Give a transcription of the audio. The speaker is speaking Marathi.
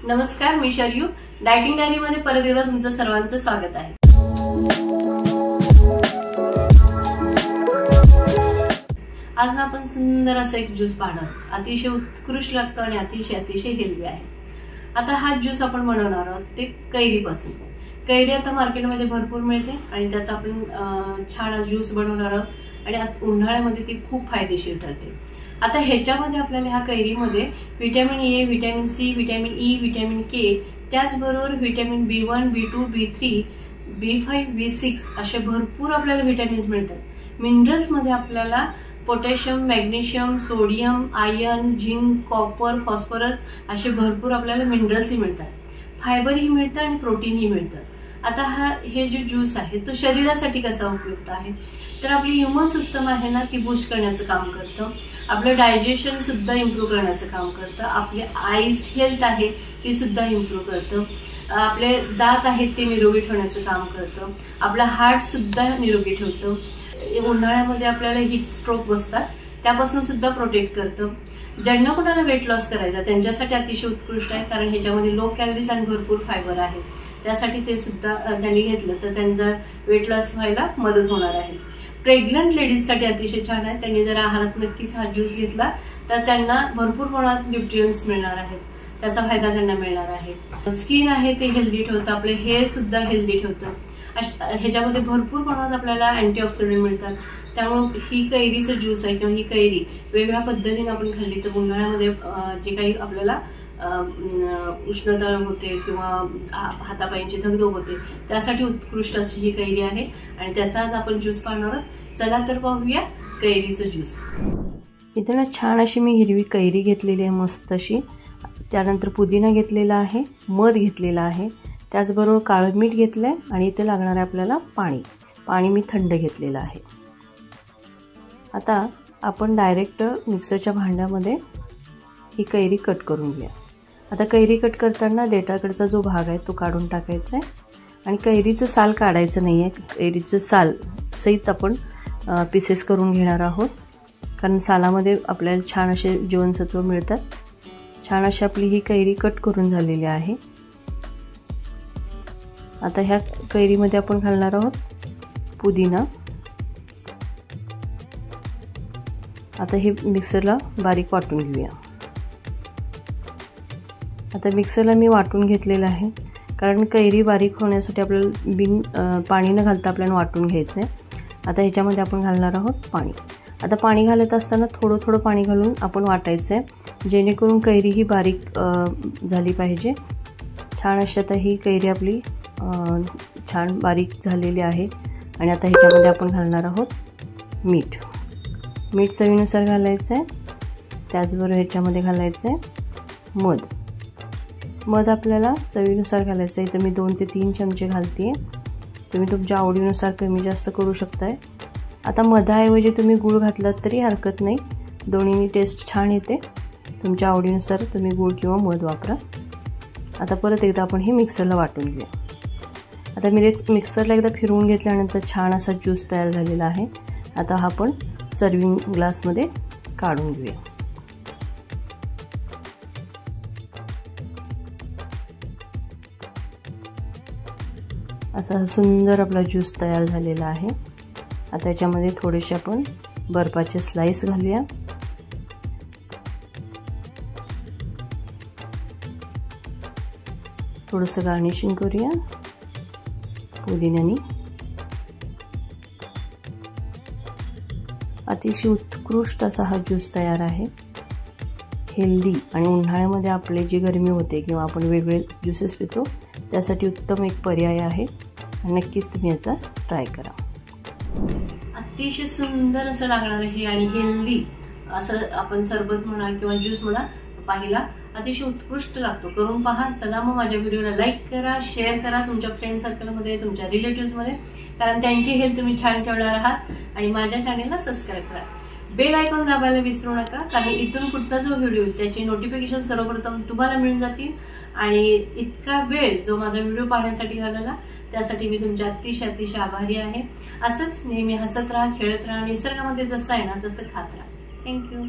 नमस्कार, मी शर्यू डायटिंग डायरी मध्ये परत एकदा तुमचं सर्वांचं स्वागत आहे। आज आपण सुंदर असा एक ज्यूस पाहणार, अतिशय उत्कृष्ट लागतो आणि अतिशय हेल्दी आहे। आता हा ज्यूस आपण बनवणार आहोत ते कैरीपासून। कैरी आता मार्केटमध्ये भरपूर मिळते आणि त्याचा आपण छान ज्यूस बनवणार आहोत आणि उन्हाळ्यामध्ये ती खूप फायदेशीर ठरते। आता ह्याच्यामध्ये आपल्याला ह्या कैरीमध्ये vitamin A, vitamin C, vitamin E, vitamin K, त्याचबरोबर vitamin B1, B2, B3, B5, B6 असे भरपूर आपल्याला विटॅमिन्स मिळतात। मिनरल्स मध्ये आपल्याला potassium, magnesium, sodium, iron, zinc, copper, phosphorus असे भरपूर आपल्याला मिनरल्सही मिळतात। फायबरही मिळतं आणि प्रोटीनही मिळतं। आता हे जो ज्यूस आहे तो शरीरासाठी कसा उपयुक्त आहे, तर आपली ह्यूमन सिस्टम आहे ना ती बूस्ट करण्याचं काम करतं, आपलं डायजेशन सुद्धा इम्प्रूव्ह करण्याचं काम करतं, आपले आईज हेल्थ आहे ती सुद्धा इम्प्रूव्ह करतं, आपले दात आहेत ते निरोगी ठेवण्याचं काम करतं, आपलं हार्ट सुद्धा निरोगी ठेवतं। उन्हाळ्यामध्ये आपल्याला हीट स्ट्रोक बसतात त्यापासून सुद्धा प्रोटेक्ट करतं। ज्यांना कोणाला वेट लॉस करायचा त्यांच्यासाठी अतिशय उत्कृष्ट आहे, कारण ह्याच्यामध्ये लो कॅलरीज आणि भरपूर फायबर आहे। त्यासाठी ते सुद्धा त्यांनी घेतलं तर त्यांचा वेट लॉस व्हायला मदत होणार आहे। प्रेग्नंट लेडीजसाठी अतिशय छान आहे, त्यांनी जर आहारात नक्कीच हा ज्यूस घेतला तर त्यांना भरपूर प्रमाणात न्यूट्रियन्स मिळणार आहेत, त्याचा फायदा त्यांना मिळणार आहे। स्किन आहे ते हेल्दी ठेवतं, आपले हेअर सुद्धा हेल्दी ठेवतं। ह्याच्यामध्ये भरपूर प्रमाणात आपल्याला अँटीऑक्सिडंट मिळतात। त्यामुळे ही कैरीचं ज्यूस आहे किंवा ही कैरी वेगळ्या पद्धतीने आपण खाल्ली तर उन्हाळ्यामध्ये जे काही आपल्याला उष्णता होते किंवा हातापायांची धगधग होते त्यासाठी उत्कृष्ट अशी ही कैरी आहे आणि त्याचा आज आपण ज्यूस पाहणार आहोत। चला तर पाहूया कैरीचं ज्यूस। इथे ना छान अशी मी हिरवी कैरी घेतलेली आहे मस्त अशी, त्यानंतर पुदिना घेतलेला आहे, मध घेतलेला आहे, त्याचबरोबर काळं मीठ घेतलंय आणि इथे लागणार आहे आपल्याला पाणी मी थंड घेतलेलं आहे। आता आपण डायरेक्ट मिक्सरच्या भांड्यामध्ये ही कैरी कट करून घेऊया। आता कैरी कट करताना देठाकडचा जो भाग आहे तो काढून टाकायचा आहे आणि कैरीचं साल काढायचं नाही आहे, कैरीचं साल सहित आपण पीसेस करून घेणार आहोत, कारण सालामध्ये आपल्याला छान असे जीवनसत्व मिळतात। छान अशी आपली ही कैरी कट करून झालेली आहे। आता ह्या कैरीमध्ये आपण घालणार आहोत पुदिना। आता हे मिक्सरला बारीक वाटून घेऊया। आता मिक्सरला मी वाटून घेतलेलं आहे, कारण कैरी बारीक होण्यासाठी आपल्याला पाणी न घालता आपल्याला वाटून घ्यायचं आहे। आता ह्याच्यामध्ये आपण घालणार आहोत पाणी। आता पाणी घालत असताना थोडं पाणी घालून आपण वाटायचं आहे, जेणेकरून कैरी ही बारीक झाली पाहिजे। छान अशी आता ही कैरी आपली छान बारीक झालेली आहे आणि आता ह्याच्यामध्ये आपण घालणार आहोत मीठ चवीनुसार घालायचं आहे। त्याचबरोबर ह्याच्यामध्ये घालायचं आहे मध आपल्याला चवीनुसार घालायचं आहे। इथं मी 2 ते 3 चमचे घालते, तुम्ही तुमच्या आवडीनुसार कमी जास्त करू शकताय। आता मधाऐवजी तुम्ही गूळ घातलात तरी हरकत नाही, दोन्हीनी टेस्ट छान येते। तुमच्या आवडीनुसार तुम्ही गूळ किंवा मध वापरा। आता परत एकदा आपण हे मिक्सरला वाटून घेऊया। आता मी मिक्सरला एकदा फिरवून घेतल्यानंतर छान असा ज्यूस तयार झालेला आहे। आता हा आपण सर्विंग ग्लासमध्ये काढून घेऊया। असा सुंदर आपला ज्यूस तयार झालेला आहे। आता याच्यामध्ये थोडेसे आपण बर्फाचे स्लाइस घालूया। थोडंसं गार्निशिंग करूया पुदिन्याने। अतिशय उत्कृष्ट असा हा ज्यूस तयार आहे, हेल्दी आणि उन्हाळ्यामध्ये आपले जी गरमी होते किंवा आपण वेगळे ज्यूसेस पितो त्यासाठी उत्तम एक पर्याय आहे। नक्कीच तुम्ही याचा ट्राय करा। अतिशय सुंदर असं लागणार आहे आणि हेल्दी असं आपण सरबत म्हणा किंवा ज्यूस म्हणा पाहिला अतिशय उत्कृष्ट लागतो, करून पहा। चला मग माझ्या व्हिडिओला लाईक करा, शेअर करा तुमच्या फ्रेंड सर्कलमध्ये, तुमच्या रिलेटिव्हजमध्ये, कारण त्यांची हेल्थ तुम्ही छान ठेवणार आहात। आणि माझ्या चॅनेलला सबस्क्राईब करा, बेल आयकॉन दाबायला विसरू नका, कारण इथून पुढचा जो व्हिडिओ त्याचे नोटिफिकेशन सर्वप्रथम तुम्हाला मिळून जातील। आणि इतका वेळ जो माझा व्हिडिओ पाहण्यासाठी घालवला त्यासाठी मी तुमच्या अतिशय आभारी आहे। असंच नेहमी हसत राहा, खेळत राहा, निसर्गामध्ये जसं आहे ना तसं खात राहा। थँक्यू।